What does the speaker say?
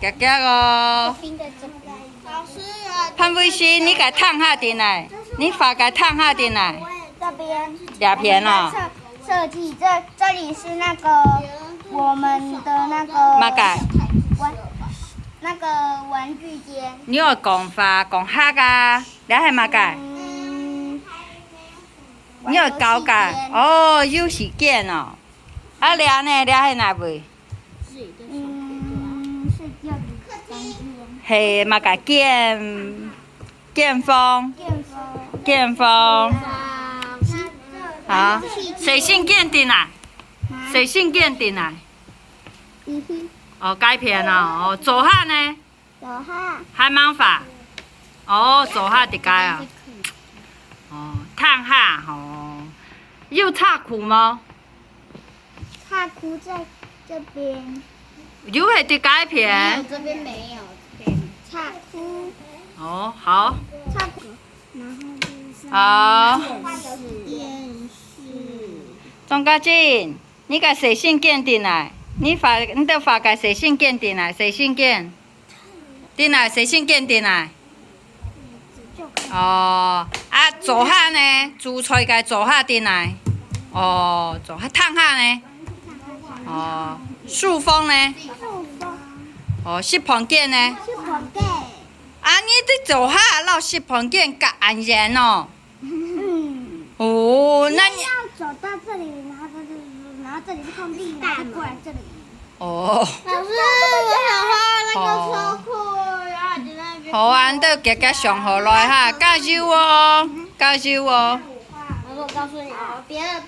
夹夹哦。老师啊，潘威西，你给烫下进来，你发给烫下进来。这边两片哦。设计这里是那个我们的那个马改。那个玩具间。你有讲法讲哈噶，你系马改？你有搞噶？哦，游戏间哦。啊，俩呢？俩系哪位？睡觉的房间。系马改剑锋。剑锋。好，谁先见进来？谁先见进来？哦，改片哦，哦，左下呢？左下。还蛮法。哦，左下伫改啊。哦，烫下哦。有插裤吗？插裤在这边。有系伫改片。这边没有。这边插裤。哦，好。插裤，然后就是好。电视。庄家俊，你甲写信件进来，你得发个写信件进来，写信件。进来，写信件进来。哦，啊，左下呢？煮菜个左下进来。哦，左下烫下呢？哦，塑封呢？哦，湿盆件呢？是盆盖。啊，你的左下绕湿盆件较安全哦。哦，那你要走到这里，然后这里是空地，然后过来这里。哦。老师，我想画那个车库，然后就在那边。好啊，你都夹夹上好来哈，加油哦，加油哦。老师，我告诉你哦，别的。